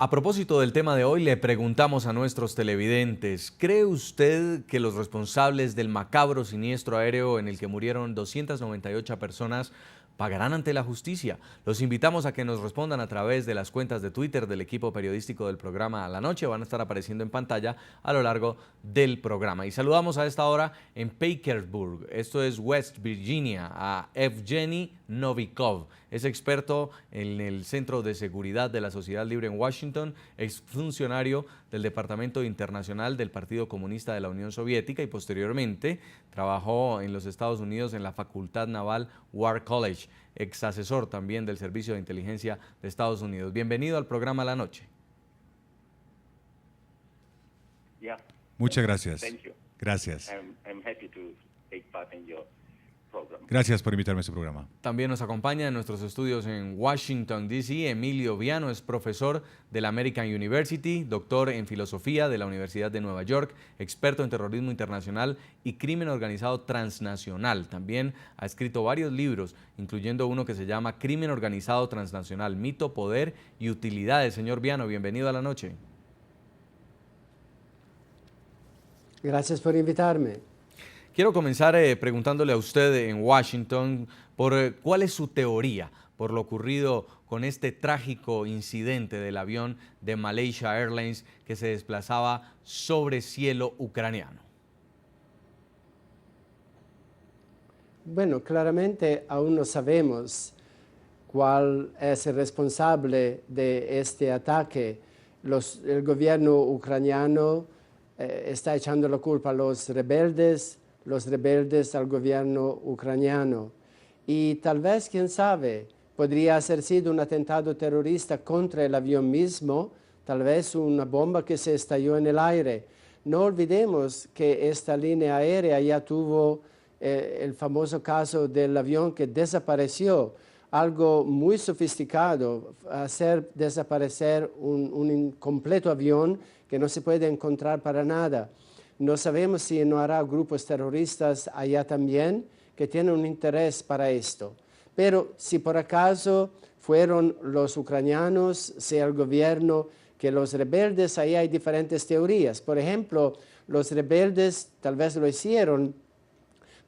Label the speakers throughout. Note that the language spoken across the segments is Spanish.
Speaker 1: A propósito del tema de hoy, le preguntamos a nuestros televidentes, ¿cree usted que los responsables del macabro siniestro aéreo en el que murieron 298 personas pagarán ante la justicia? Los invitamos a que nos respondan a través de las cuentas de Twitter del equipo periodístico del programa A la Noche. Van a estar apareciendo en pantalla a lo largo del programa. Y saludamos a esta hora en Parkersburg, esto es West Virginia, a Evgeny Novikov. Es experto en el Centro de Seguridad de la Sociedad Libre en Washington, exfuncionario del Departamento Internacional del Partido Comunista de la Unión Soviética y posteriormente trabajó en los Estados Unidos en la Facultad Naval War College, ex asesor también del Servicio de Inteligencia de Estados Unidos. Bienvenido al programa La Noche.
Speaker 2: Muchas gracias. Gracias. Gracias por invitarme a su programa.
Speaker 1: También nos acompaña en nuestros estudios en Washington, D.C. Emilio Viano, es profesor de la American University, doctor en filosofía de la Universidad de Nueva York, experto en terrorismo internacional y crimen organizado transnacional. También ha escrito varios libros, incluyendo uno que se llama Crimen Organizado Transnacional, Mito, Poder y Utilidades. Señor Viano, bienvenido a La Noche.
Speaker 3: Gracias por invitarme.
Speaker 1: Quiero comenzar preguntándole a usted en Washington por cuál es su teoría por lo ocurrido con este trágico incidente del avión de Malaysia Airlines que se desplazaba sobre cielo ucraniano.
Speaker 3: Bueno, claramente aún no sabemos cuál es el responsable de este ataque. El gobierno ucraniano está echando la culpa a los rebeldes al gobierno ucraniano. Y tal vez, quién sabe, podría haber sido un atentado terrorista contra el avión mismo, tal vez una bomba que se estalló en el aire. No olvidemos que esta línea aérea ya tuvo el famoso caso del avión que desapareció, algo muy sofisticado, hacer desaparecer un incompleto avión que no se puede encontrar para nada. No sabemos si no habrá grupos terroristas allá también que tienen un interés para esto. Pero si por acaso fueron los ucranianos, sea el gobierno, que los rebeldes, ahí hay diferentes teorías. Por ejemplo, los rebeldes tal vez lo hicieron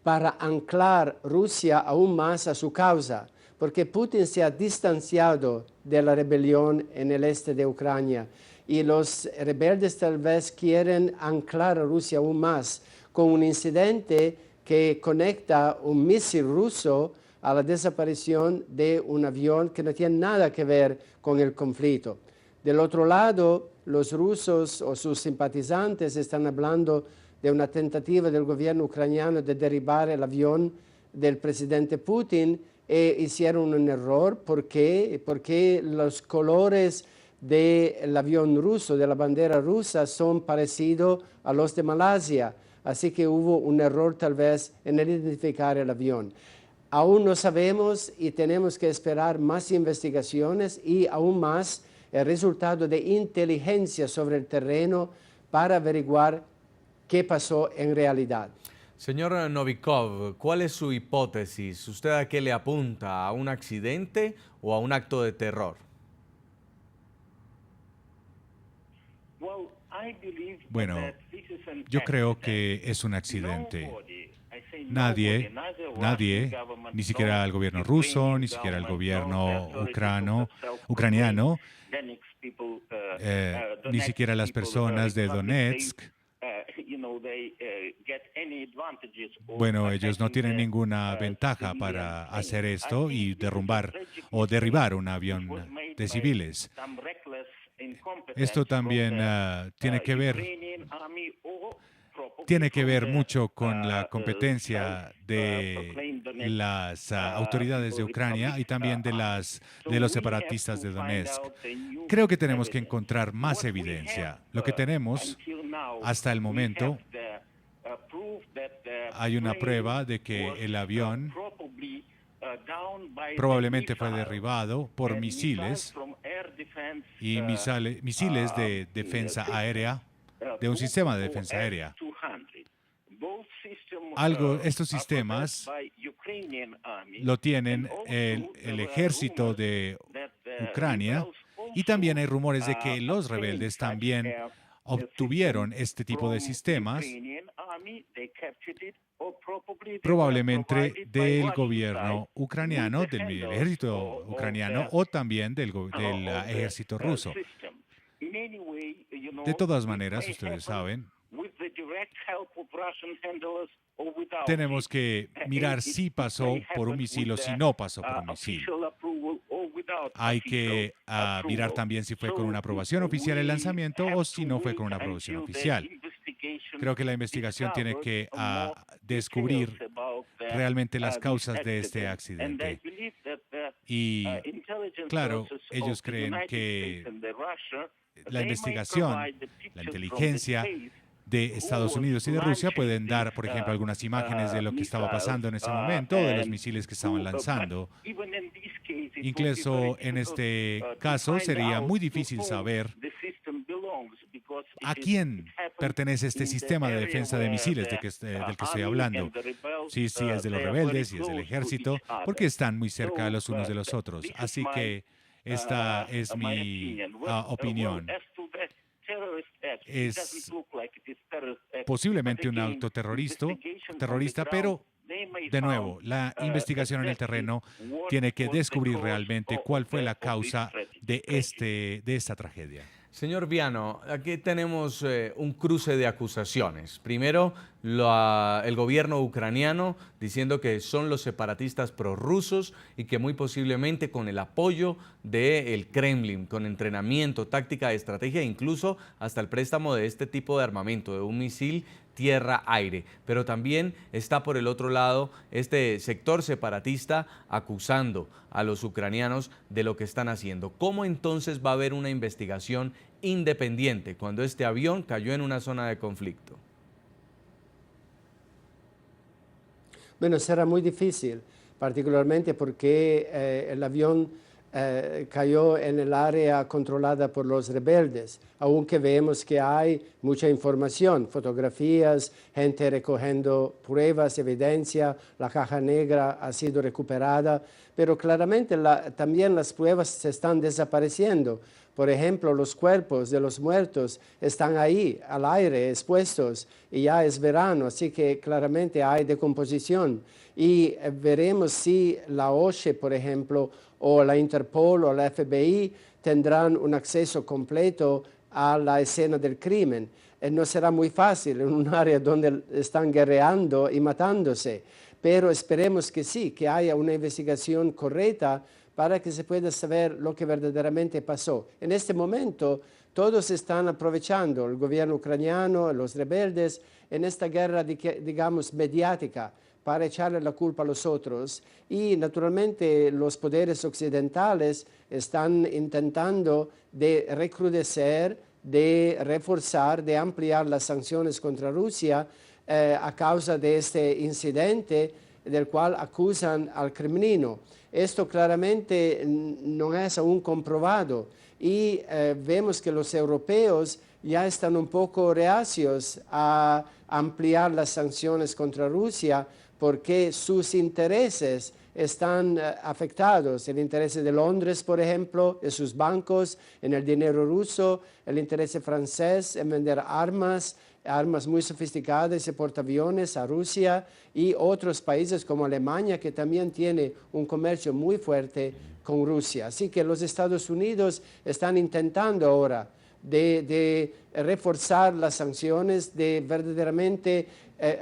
Speaker 3: para anclar Rusia aún más a su causa, porque Putin se ha distanciado de la rebelión en el este de Ucrania. Y los rebeldes tal vez quieren anclar a Rusia aún más con un incidente que conecta un misil ruso a la desaparición de un avión que no tiene nada que ver con el conflicto. Del otro lado, los rusos o sus simpatizantes están hablando de una tentativa del gobierno ucraniano de derribar el avión del presidente Putin e hicieron un error. ¿Por qué? Porque los colores del avión ruso, de la bandera rusa, son parecidos a los de Malasia. Así que hubo un error tal vez en identificar el avión. Aún no sabemos y tenemos que esperar más investigaciones y aún más el resultado de inteligencia sobre el terreno para averiguar qué pasó en realidad.
Speaker 1: Señor Novikov, ¿cuál es su hipótesis? ¿Usted a qué le apunta? ¿A un accidente o a un acto de terror?
Speaker 2: Bueno, yo creo que es un accidente. Nadie, ni siquiera el gobierno ruso, ni siquiera el gobierno ucraniano, ni siquiera las personas de Donetsk, bueno, ellos no tienen ninguna ventaja para hacer esto y derribar un avión de civiles. Esto también tiene que ver mucho con la competencia de las autoridades de Ucrania y también de los separatistas de Donetsk. Creo que tenemos que encontrar más evidencia. Lo que tenemos hasta el momento, hay una prueba de que el avión probablemente fue derribado por misiles y misiles de defensa aérea, de un sistema de defensa aérea. Estos sistemas lo tienen el ejército de Ucrania Y también hay rumores de que los rebeldes también obtuvieron este tipo de sistemas, probablemente del gobierno ucraniano, del ejército ucraniano o también del ejército ruso. De todas maneras, ustedes saben, tenemos que mirar si pasó por un misil o si no pasó por un misil. Hay que mirar también si fue con una aprobación oficial el lanzamiento o si no fue con una aprobación oficial. Creo que la investigación tiene que descubrir realmente las causas de este accidente. Y claro, ellos creen que la investigación, la inteligencia de Estados Unidos y de Rusia pueden dar, por ejemplo, algunas imágenes de lo que estaba pasando en ese momento, de los misiles que estaban lanzando. Incluso en este caso sería muy difícil saber a quién pertenece este sistema de defensa de misiles del que estoy hablando. Si es de los rebeldes, si es del ejército, porque están muy cerca los unos de los otros. Así que esta es mi opinión. Es posiblemente un acto terrorista, pero de nuevo, la investigación en el terreno tiene que descubrir realmente cuál fue la causa de esta tragedia.
Speaker 1: Señor Viano, aquí tenemos un cruce de acusaciones. Primero, el gobierno ucraniano diciendo que son los separatistas prorrusos y que muy posiblemente con el apoyo del Kremlin, con entrenamiento, táctica, estrategia, incluso hasta el préstamo de este tipo de armamento, de un misil tierra-aire. Pero también está por el otro lado este sector separatista acusando a los ucranianos de lo que están haciendo. ¿Cómo entonces va a haber una investigación independiente cuando este avión cayó en una zona de conflicto?
Speaker 3: Bueno, será muy difícil, particularmente porque el avión cayó en el área controlada por los rebeldes, aunque vemos que hay mucha información, fotografías, gente recogiendo pruebas, evidencia, la caja negra ha sido recuperada, pero claramente también las pruebas se están desapareciendo. Por ejemplo, los cuerpos de los muertos están ahí, al aire, expuestos, y ya es verano, así que claramente hay decomposición. Y veremos si la OSHE, por ejemplo, o la Interpol o la FBI tendrán un acceso completo a la escena del crimen. No será muy fácil en un área donde están guerreando y matándose, pero esperemos que sí, que haya una investigación correcta para que se pueda saber lo que verdaderamente pasó. En este momento, todos están aprovechando, el gobierno ucraniano, los rebeldes, en esta guerra, digamos, mediática, para echarle la culpa a los otros. Y naturalmente los poderes occidentales están intentando de recrudecer, de reforzar, de ampliar las sanciones contra Rusia a causa de este incidente del cual acusan al Kremlino. Esto claramente no es aún comprobado y vemos que los europeos ya están un poco reacios a ampliar las sanciones contra Rusia porque sus intereses están afectados. El interés de Londres, por ejemplo, de sus bancos, en el dinero ruso, el interés francés en vender armas muy sofisticadas y portaaviones a Rusia y otros países como Alemania, que también tiene un comercio muy fuerte con Rusia. Así que los Estados Unidos están intentando ahora de reforzar las sanciones, de verdaderamente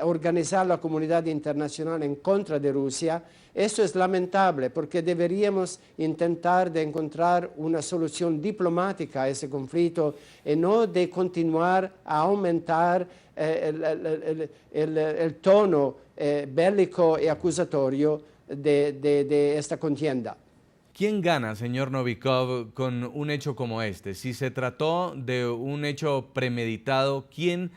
Speaker 3: organizar la comunidad internacional en contra de Rusia. Esto es lamentable porque deberíamos intentar de encontrar una solución diplomática a ese conflicto y no de continuar a aumentar el tono bélico y acusatorio de esta contienda.
Speaker 1: ¿Quién gana, señor Novikov, con un hecho como este? Si se trató de un hecho premeditado, ¿quién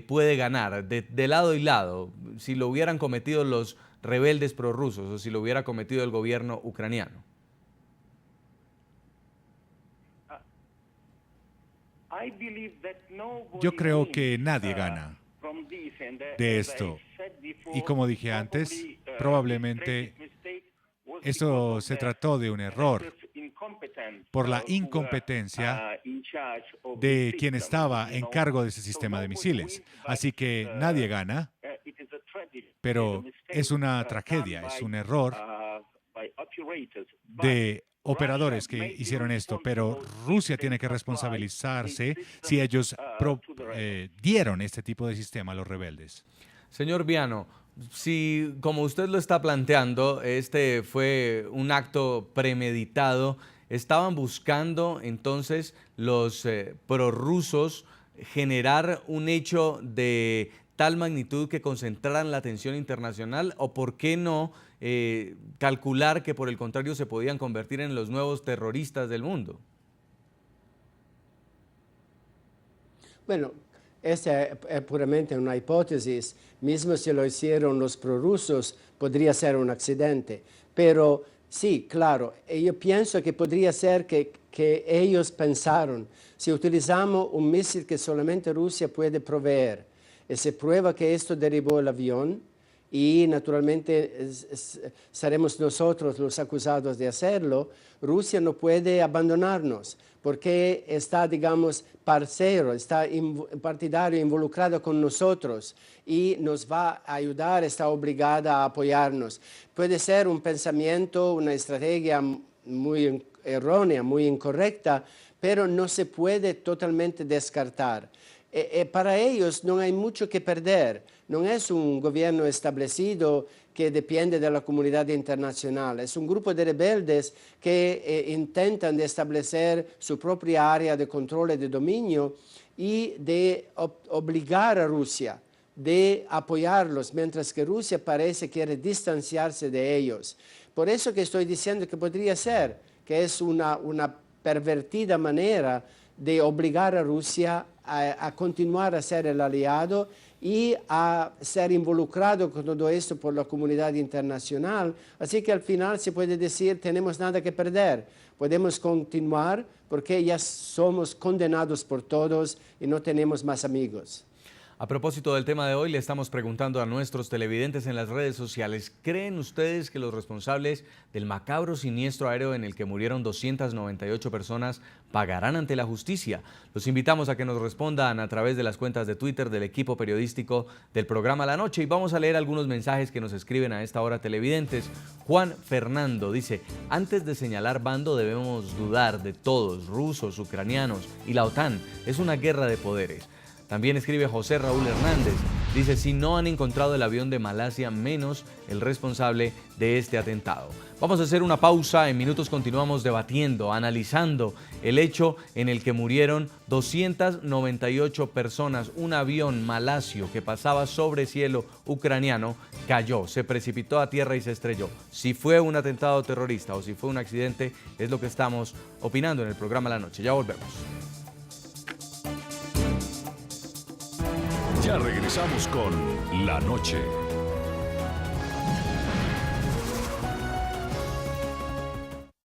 Speaker 1: puede ganar? De lado y lado, si lo hubieran cometido los rebeldes prorrusos o si lo hubiera cometido el gobierno ucraniano.
Speaker 2: Yo creo que nadie gana de esto. Y como dije antes, probablemente esto se trató de un error por la incompetencia de quien estaba en cargo de ese sistema de misiles. Así que nadie gana, pero es una tragedia, es un error de operadores que hicieron esto, pero Rusia tiene que responsabilizarse si ellos dieron este tipo de sistema a los rebeldes.
Speaker 1: Señor Viano, si como usted lo está planteando, este fue un acto premeditado, ¿estaban buscando entonces los prorrusos generar un hecho de tal magnitud que concentraran la atención internacional, o por qué no calcular que por el contrario se podían convertir en los nuevos terroristas del mundo?
Speaker 3: Bueno, esta es puramente una hipótesis. Mismo si lo hicieron los prorrusos, podría ser un accidente. Pero sí, claro, yo pienso que podría ser que ellos pensaron, si utilizamos un misil que solamente Rusia puede proveer, y se prueba que esto derribó el avión, y naturalmente seremos nosotros los acusados de hacerlo, Rusia no puede abandonarnos porque está, digamos, parcero, está partidario, involucrado con nosotros y nos va a ayudar, está obligada a apoyarnos. Puede ser un pensamiento, una estrategia muy errónea, muy incorrecta, pero no se puede totalmente descartar. Para ellos no hay mucho que perder, no es un gobierno establecido que depende de la comunidad internacional, es un grupo de rebeldes que intentan de establecer su propia área de control y de dominio y de obligar a Rusia, de apoyarlos, mientras que Rusia parece quiere distanciarse de ellos. Por eso que estoy diciendo que podría ser que es una pervertida manera de obligar a Rusia a continuar a ser el aliado y a ser involucrado con todo esto por la comunidad internacional. Así que al final se puede decir, tenemos nada que perder, podemos continuar porque ya somos condenados por todos y no tenemos más amigos.
Speaker 1: A propósito del tema de hoy, le estamos preguntando a nuestros televidentes en las redes sociales, ¿creen ustedes que los responsables del macabro siniestro aéreo en el que murieron 298 personas pagarán ante la justicia? Los invitamos a que nos respondan a través de las cuentas de Twitter del equipo periodístico del programa La Noche, y vamos a leer algunos mensajes que nos escriben a esta hora televidentes. Juan Fernando dice, antes de señalar bando debemos dudar de todos, rusos, ucranianos y la OTAN. Es una guerra de poderes. También escribe José Raúl Hernández, dice, si no han encontrado el avión de Malasia, menos el responsable de este atentado. Vamos a hacer una pausa, en minutos continuamos debatiendo, analizando el hecho en el que murieron 298 personas. Un avión malasio que pasaba sobre cielo ucraniano cayó, se precipitó a tierra y se estrelló. Si fue un atentado terrorista o si fue un accidente, es lo que estamos opinando en el programa La Noche. Ya volvemos.
Speaker 4: Ya regresamos con La Noche.